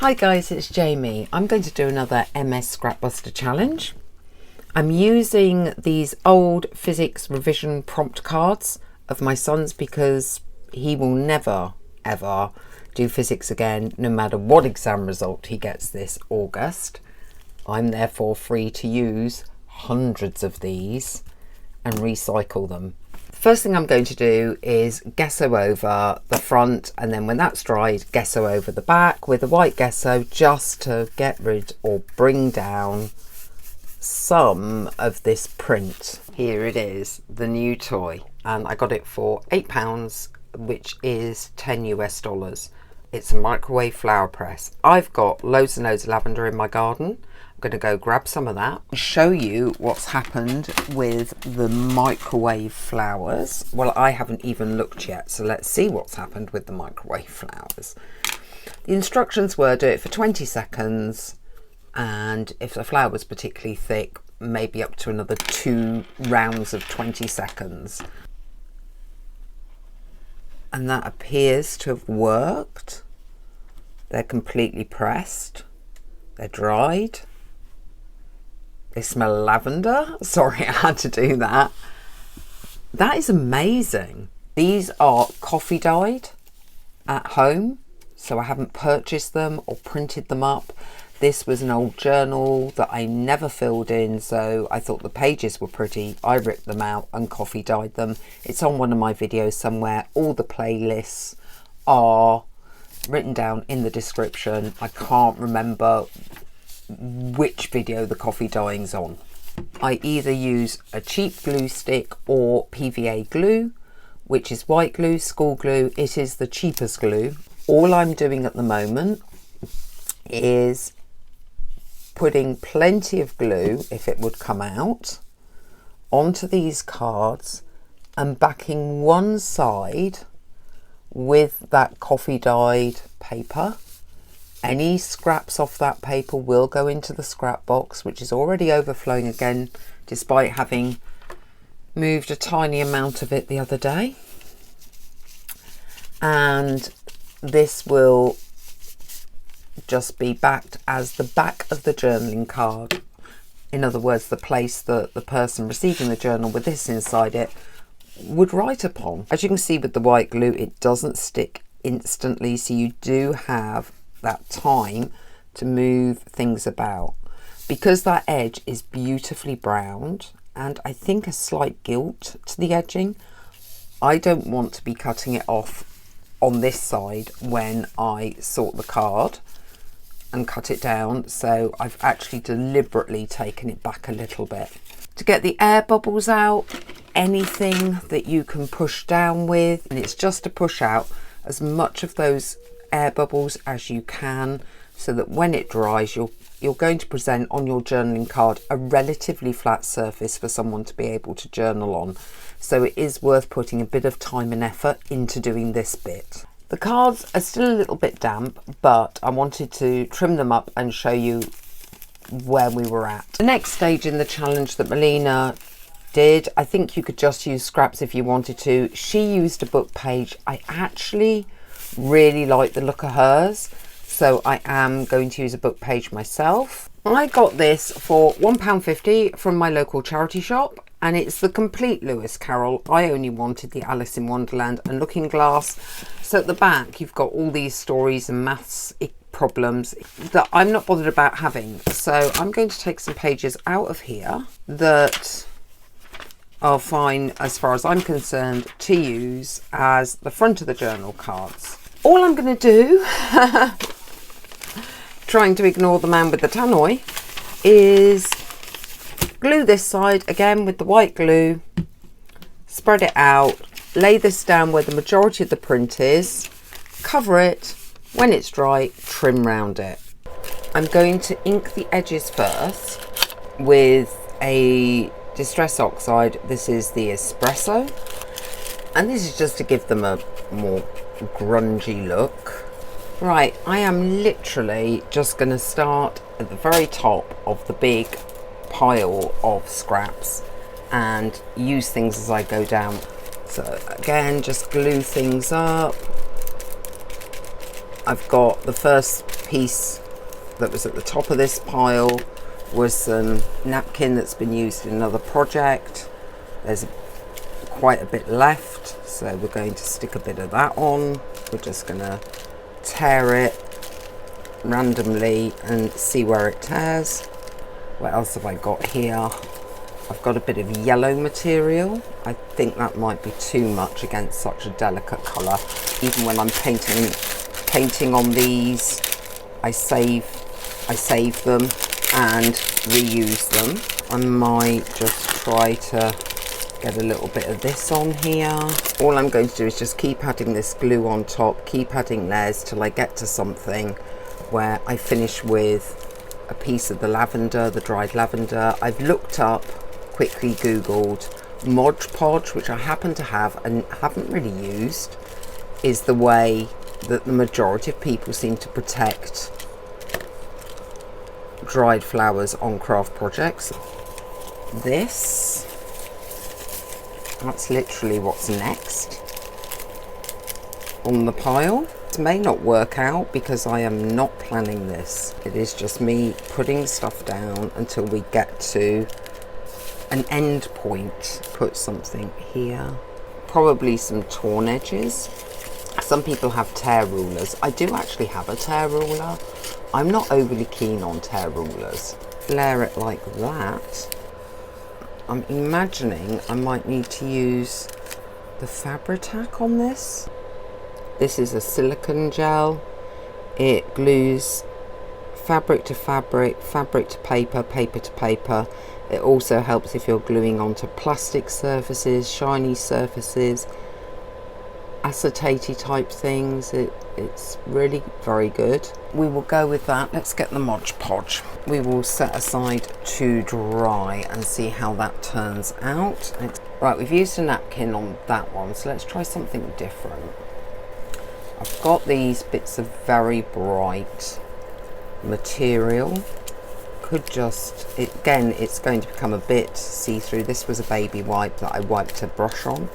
Hi guys, it's Jamie. I'm going to do another MS Scrapbuster challenge. I'm using these old physics revision prompt cards of my son's because he will never ever do physics again, no matter what exam result he gets this August. I'm therefore free to use hundreds of these and recycle them. First thing I'm going to do is gesso over the front, and then when that's dried, gesso over the back with a white gesso, just to get rid or bring down some of this print. Here it is, the new toy, and I got it for £8, which is 10 US dollars. It's a microwave flower press. I've got loads and loads of lavender in my garden. I'm going to go grab some of that and show you what's happened with the microwave flowers. Well, I haven't even looked yet, so let's see what's happened with the microwave flowers. The instructions were do it for 20 seconds, and if the flower was particularly thick, maybe up to another 2 rounds of 20 seconds. And that appears to have worked. They're completely pressed. They're dried. They smell of lavender. Sorry, I had to do that. That is amazing. These are coffee dyed at home, so I haven't purchased them or printed them up. This was an old journal that I never filled in, so I thought the pages were pretty. I ripped them out and coffee dyed them. It's on one of my videos somewhere. All the playlists are written down in the description. I can't remember which video the coffee dyeing's on. I either use a cheap glue stick or PVA glue, which is white glue, school glue. It is the cheapest glue. All I'm doing at the moment is putting plenty of glue, if it would come out, onto these cards and backing one side with that coffee dyed paper. Any scraps off that paper will go into the scrap box, which is already overflowing again, despite having moved a tiny amount of it the other day. And this will just be backed as the back of the journaling card. In other words, the place that the person receiving the journal with this inside it would write upon. As you can see with the white glue, it doesn't stick instantly, so you do have that time to move things about. Because that edge is beautifully browned and I think a slight gilt to the edging, I don't want to be cutting it off on this side when I sort the card and cut it down, so I've actually deliberately taken it back a little bit. To get the air bubbles out, anything that you can push down with, and it's just to push out as much of those air bubbles as you can, so that when it dries you're going to present on your journaling card a relatively flat surface for someone to be able to journal on. So it is worth putting a bit of time and effort into doing this bit. The cards are still a little bit damp, but I wanted to trim them up and show you where we were at. The next stage in the challenge that Melina did, I think you could just use scraps if you wanted to. She used a book page. I actually really like the look of hers, so I am going to use a book page myself. I got this for £1.50 from my local charity shop, and it's the complete Lewis Carroll. I only wanted the Alice in Wonderland and Looking Glass. So at the back you've got all these stories and maths problems that I'm not bothered about having, so I'm going to take some pages out of here that are fine as far as I'm concerned to use as the front of the journal cards. All I'm going to do, trying to ignore the man with the tannoy, is glue this side again with the white glue, spread it out, lay this down where the majority of the print is, cover it. When it's dry, trim round it. I'm going to ink the edges first with a Distress Oxide. This is the Espresso, and this is just to give them a more grungy look. Right, I am literally just going to start at the very top of the big pile of scraps and use things as I go down. So again, just glue things up. I've got the first piece that was at the top of this pile was some napkin that's been used in another project. There's quite a bit left, so we're going to stick a bit of that on. We're just going to tear it randomly and see where it tears. What else have I got here? I've got a bit of yellow material. I think that might be too much against such a delicate colour. Even when I'm painting on these, I save them and reuse them. I might just try to get a little bit of this on here. All I'm going to do is just keep adding this glue on top, keep adding layers till I get to something where I finish with a piece of the lavender, the dried lavender. I've looked up, quickly googled, Mod Podge, which I happen to have and haven't really used, is the way that the majority of people seem to protect dried flowers on craft projects. That's literally what's next on the pile. It may not work out because I am not planning this. It is just me putting stuff down until we get to an end point. Put something here, probably some torn edges. Some people have tear rulers. I do actually have a tear ruler. I'm not overly keen on tear rulers. Layer it like that. I'm imagining I might need to use the Fabri-Tac on this. This is a silicone gel. It glues fabric to fabric, fabric to paper, paper to paper. It also helps if you're gluing onto plastic surfaces, shiny surfaces, acetate type things. It's really very good. We will go with that. Let's get the Mod Podge. We will set aside to dry and see how that turns out. Right, we've used a napkin on that one, so let's try something different. I've got these bits of very bright material. Could just, again, it's going to become a bit see-through. This was a baby wipe that I wiped a brush on.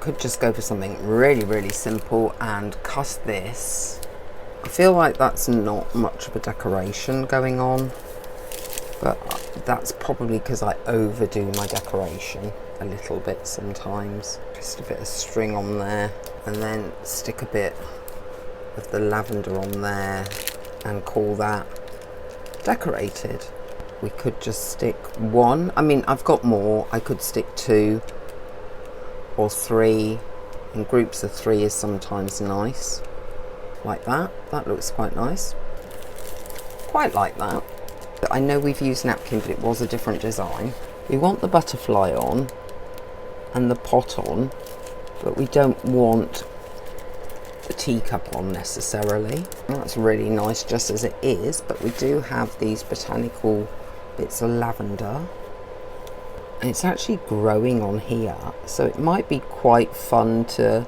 Could just go for something really, really simple and cut this. I feel like that's not much of a decoration going on, but that's probably because I overdo my decoration a little bit sometimes. Just a bit of string on there, and then stick a bit of the lavender on there and call that decorated. We could just stick one. I mean, I've got more. I could stick 2 or 3. In groups of 3 is sometimes nice. Like that. That looks quite nice. Quite like that. I know we've used napkin, but it was a different design. We want the butterfly on and the pot on, but we don't want the teacup on necessarily. That's really nice just as it is, but we do have these botanical bits of lavender, and it's actually growing on here, so it might be quite fun to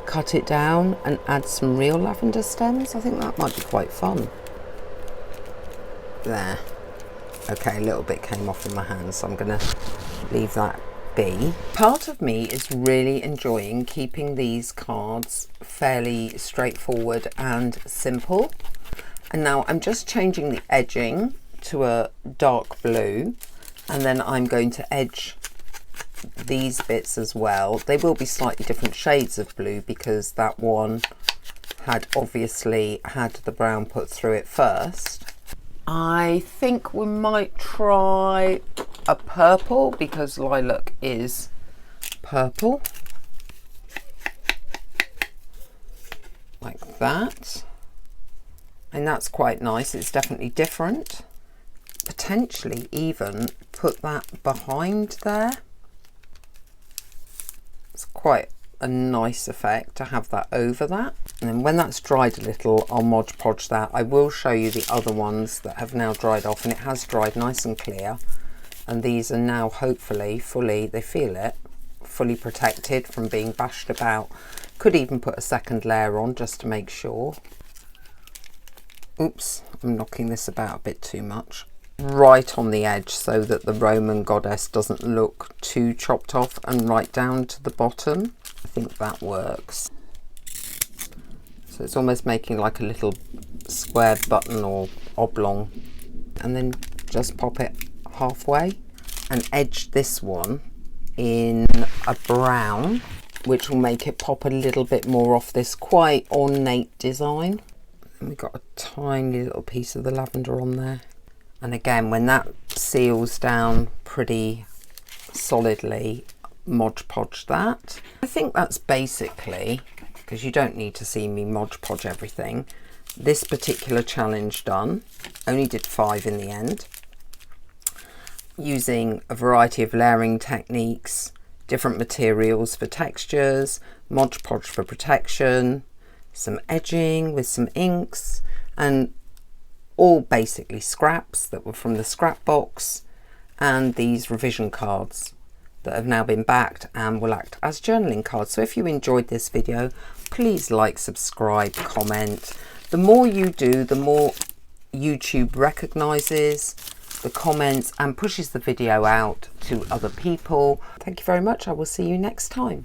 cut it down and add some real lavender stems. I think that might be quite fun. There. Okay, a little bit came off in my hand, so I'm gonna leave that be. Part of me is really enjoying keeping these cards fairly straightforward and simple. And now I'm just changing the edging to a dark blue, and then I'm going to edge these bits as well. They will be slightly different shades of blue because that one had obviously had the brown put through it first. I think we might try a purple because lilac is purple. Like that. And that's quite nice. It's definitely different. Potentially even put that behind there. It's quite a nice effect to have that over that. And then when that's dried a little, I'll Mod Podge that. I will show you the other ones that have now dried off, and it has dried nice and clear. And these are now hopefully fully, they feel it, fully protected from being bashed about. Could even put a second layer on just to make sure. Oops, I'm knocking this about a bit too much. Right on the edge so that the Roman goddess doesn't look too chopped off, and right down to the bottom. I think that works. So it's almost making like a little square button or oblong, and then just pop it halfway and edge this one in a brown, which will make it pop a little bit more off this quite ornate design. And we've got a tiny little piece of the lavender on there. And again, when that seals down pretty solidly, Mod Podge that. I think that's basically, because you don't need to see me Mod Podge everything, this particular challenge done. Only did 5 in the end, using a variety of layering techniques, different materials for textures, Mod Podge for protection, some edging with some inks, and all basically scraps that were from the scrap box, and these revision cards that have now been backed and will act as journaling cards. So if you enjoyed this video, please like, subscribe, comment. The more you do, the more YouTube recognises the comments and pushes the video out to other people. Thank you very much. I will see you next time.